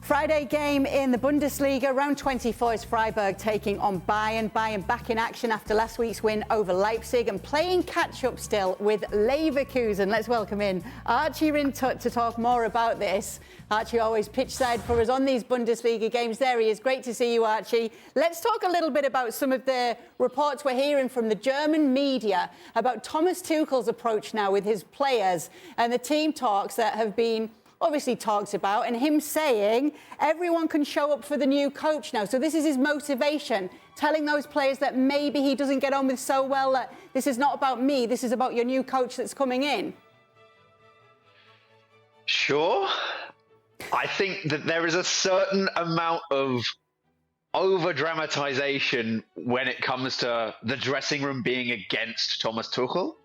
Friday game in the Bundesliga, round 24 is Freiburg taking on Bayern. Bayern back in action after last week's win over Leipzig and playing catch-up still with Leverkusen. Let's welcome in Archie Rhind-Tutt to talk more about this. Archie always pitch side for us on these Bundesliga games. There he is. Great to see you, Archie. Let's talk a little bit about some of the reports we're hearing from the German media about Thomas Tuchel's approach now with his players and the team talks that have been obviously talked about, and him saying everyone can show up for the new coach now. So this is his motivation, telling those players that maybe he doesn't get on with so well, that this is not about me, this is about your new coach that's coming in. Sure. I think that there is a certain amount of over-dramatization when it comes to the dressing room being against Thomas Tuchel.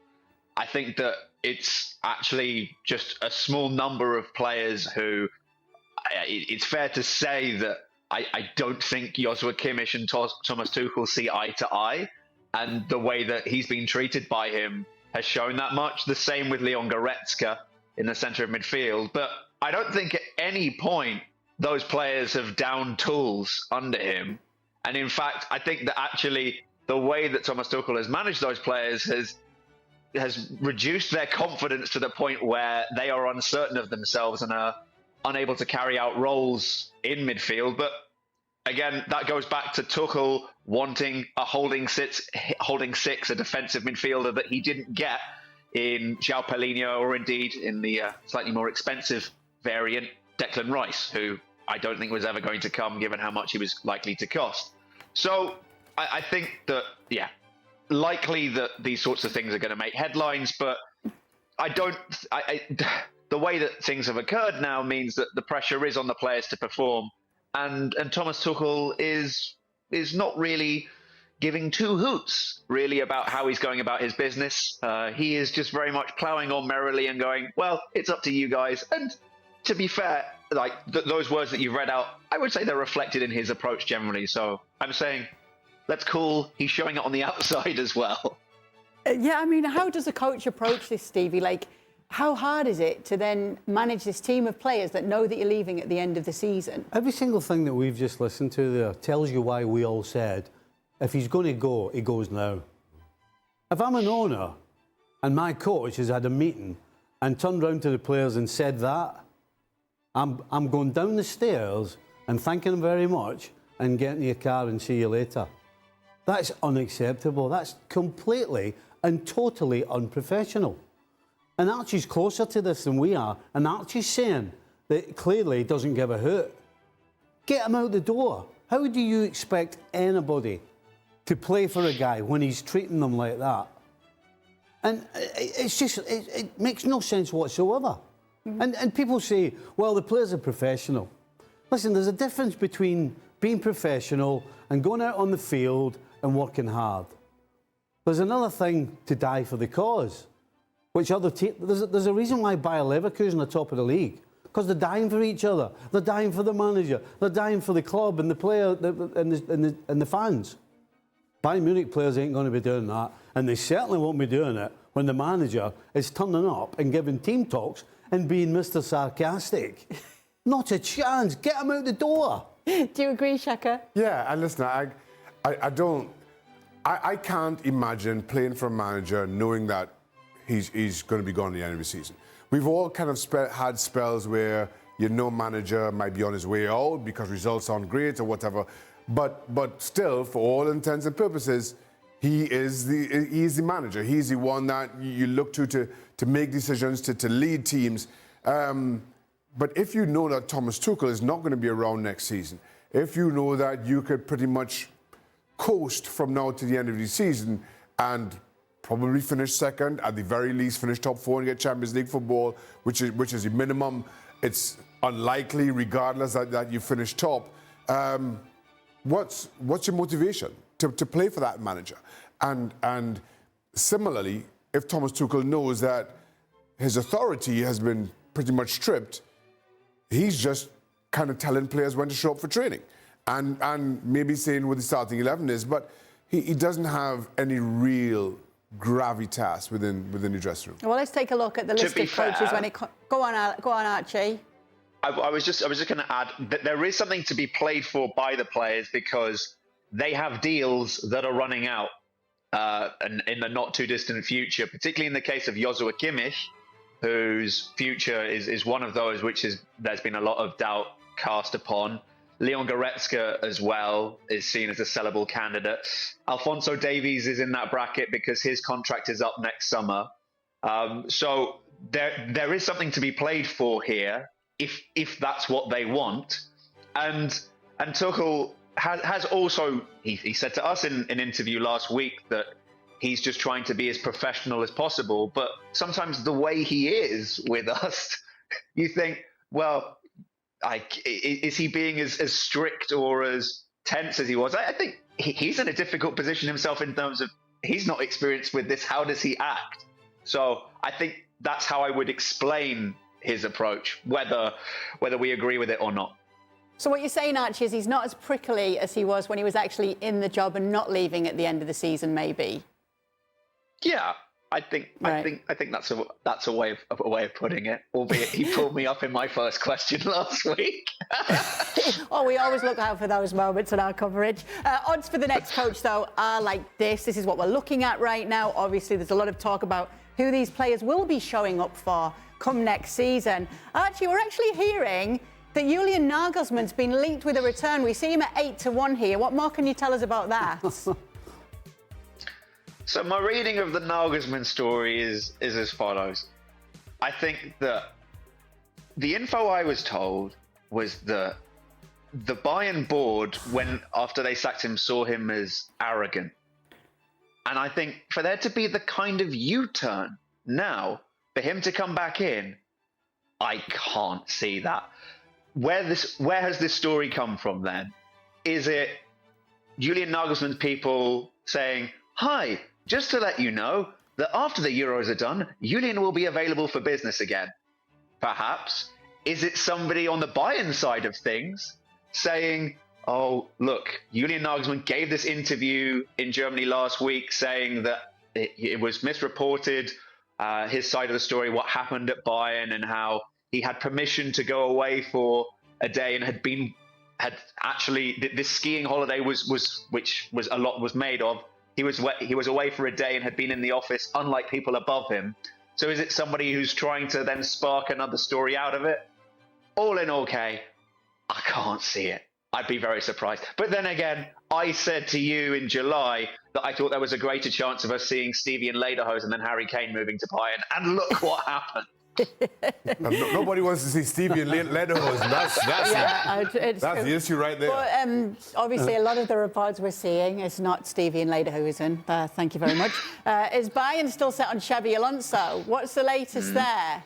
I think that it's actually just a small number of players who, it's fair to say that I don't think Joshua Kimmich and Thomas Tuchel see eye to eye, and the way that he's been treated by him has shown that much. The same with Leon Goretzka in the centre of midfield, but I don't think at any point those players have downed tools under him. And in fact, I think that actually the way that Thomas Tuchel has managed those players has reduced their confidence to the point where they are uncertain of themselves and are unable to carry out roles in midfield. But again, that goes back to Tuchel wanting a holding six, a defensive midfielder that he didn't get in João Palhinha, or indeed in the slightly more expensive variant, Declan Rice, who I don't think was ever going to come given how much he was likely to cost. So I think that, yeah, likely that these sorts of things are going to make headlines, but the way that things have occurred now means that the pressure is on the players to perform, and Thomas Tuchel is not really giving two hoots really about how he's going about his business. He is just very much ploughing on merrily and going, well, it's up to you guys. And to be fair, like those words that you've read out, I would say they're reflected in his approach generally. So I'm saying, that's cool. He's showing it on the outside as well. Yeah, I mean, how does a coach approach this, Stevie? Like, how hard is it to then manage this team of players that know that you're leaving at the end of the season? Every single thing that we've just listened to there tells you why we all said, if he's going to go, he goes now. If I'm an owner and my coach has had a meeting and turned round to the players and said that, I'm going down the stairs and thanking him very much and getting your car and see you later. That's unacceptable. That's completely and totally unprofessional. And Archie's closer to this than we are. And Archie's saying that clearly he doesn't give a hoot. Get him out the door. How do you expect anybody to play for a guy when he's treating them like that? And it's just, it makes no sense whatsoever. Mm-hmm. And people say, well, the players are professional. Listen, there's a difference between being professional and going out on the field and working hard. There's another thing to die for the cause, which other teams... There's a reason why Bayer Leverkusen are top of the league, because they're dying for each other. They're dying for the manager. They're dying for the club and the player and the fans. Bayern Munich players ain't going to be doing that, and they certainly won't be doing it when the manager is turning up and giving team talks and being Mr. Sarcastic. Not a chance. Get him out the door. Do you agree, Shaka? Yeah, and listen, I can't imagine playing for a manager knowing that he's going to be gone at the end of the season. We've all kind of had spells where manager might be on his way out because results aren't great or whatever, but still, for all intents and purposes, he's the manager. He's the one that you look to make decisions, to lead teams. But if you know that Thomas Tuchel is not going to be around next season, if you know that you could pretty much coast from now to the end of the season and probably finish second, at the very least finish top four and get Champions League football, which is the minimum. It's unlikely, regardless, that you finish top. What's your motivation to play for that manager? And similarly, if Thomas Tuchel knows that his authority has been pretty much stripped, he's just kind of telling players when to show up for training and maybe saying what the starting 11 is, but he doesn't have any real gravitas within the dressing room. Well, let's take a look at the list of coaches when it... Go on, Archie. I was just going to add that there is something to be played for by the players because they have deals that are running out and in the not too distant future, particularly in the case of Joshua Kimmich, whose future is one of those which there's been a lot of doubt cast upon. Leon Goretzka as well is seen as a sellable candidate. Alphonso Davies is in that bracket because his contract is up next summer. So there is something to be played for here if that's what they want. And Tuchel has also, he said to us in an interview last week that he's just trying to be as professional as possible. But sometimes the way he is with us, you think, well, is he being as strict or as tense as he was? I think he's in a difficult position himself in terms of he's not experienced with this. How does he act? So I think that's how I would explain his approach, whether we agree with it or not. So what you're saying, Archie, is he's not as prickly as he was when he was actually in the job and not leaving at the end of the season, maybe. Yeah, I think that's a way of putting it. Albeit he pulled me up in my first question last week. Oh, we always look out for those moments in our coverage. Odds for the next coach, though, are like this. This is what we're looking at right now. Obviously, there's a lot of talk about who these players will be showing up for come next season. Archie, we're actually hearing that Julian Nagelsmann's been linked with a return. We see him at 8-1 here. What more can you tell us about that? So my reading of the Nagelsmann story is as follows. I think that the info I was told was that the Bayern board, after they sacked him, saw him as arrogant. And I think for there to be the kind of U-turn now, for him to come back in, I can't see that. Where has this story come from then? Is it Julian Nagelsmann's people saying, hi, just to let you know that after the Euros are done, Julian will be available for business again? Perhaps. Is it somebody on the Bayern side of things saying, oh, look, Julian Nagelsmann gave this interview in Germany last week saying that it was misreported, his side of the story, what happened at Bayern and how he had permission to go away for a day and had actually this skiing holiday which a lot was made of. He was away for a day and had been in the office, unlike people above him. So is it somebody who's trying to then spark another story out of it? All in all, Kay, I can't see it. I'd be very surprised. But then again, I said to you in July that I thought there was a greater chance of us seeing Stevie and Lederhosen than Harry Kane moving to Bayern. And look what happened. Nobody wants to see Stevie and Lederhosen. That's the issue right there. But obviously, a lot of the reports we're seeing is not Stevie and Lederhosen. Thank you very much. Is Bayern still set on Xabi Alonso? What's the latest there?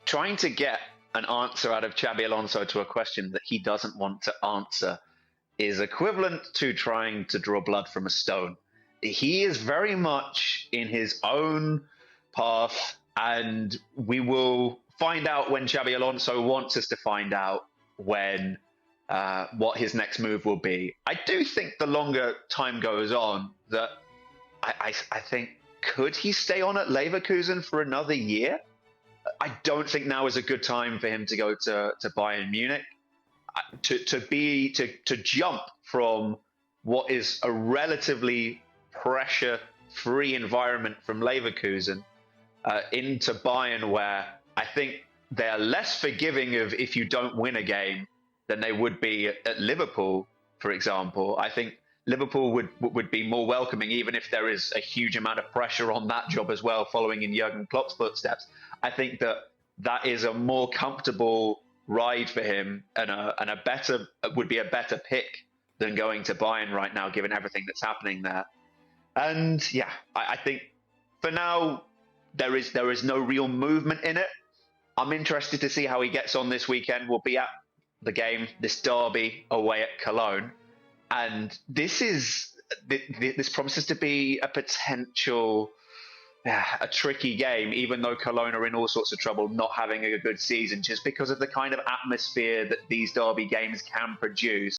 Trying to get an answer out of Xabi Alonso to a question that he doesn't want to answer is equivalent to trying to draw blood from a stone. He is very much in his own path, and we will find out when Xabi Alonso wants us to find out when what his next move will be. I do think the longer time goes on that I think, could he stay on at Leverkusen for another year? I don't think now is a good time for him to go to Bayern Munich. To jump from what is a relatively pressure-free environment from Leverkusen into Bayern, where I think they are less forgiving of if you don't win a game than they would be at Liverpool, for example. I think Liverpool would be more welcoming, even if there is a huge amount of pressure on that job as well, following in Jurgen Klopp's footsteps. I think that is a more comfortable ride for him and would be a better pick than going to Bayern right now, given everything that's happening there. And yeah, I think for now there is no real movement in it. I'm interested to see how he gets on this weekend. We'll be at the game, this derby away at Cologne, and this promises to be a potential. A tricky game, even though Cologne are in all sorts of trouble, not having a good season, just because of the kind of atmosphere that these derby games can produce.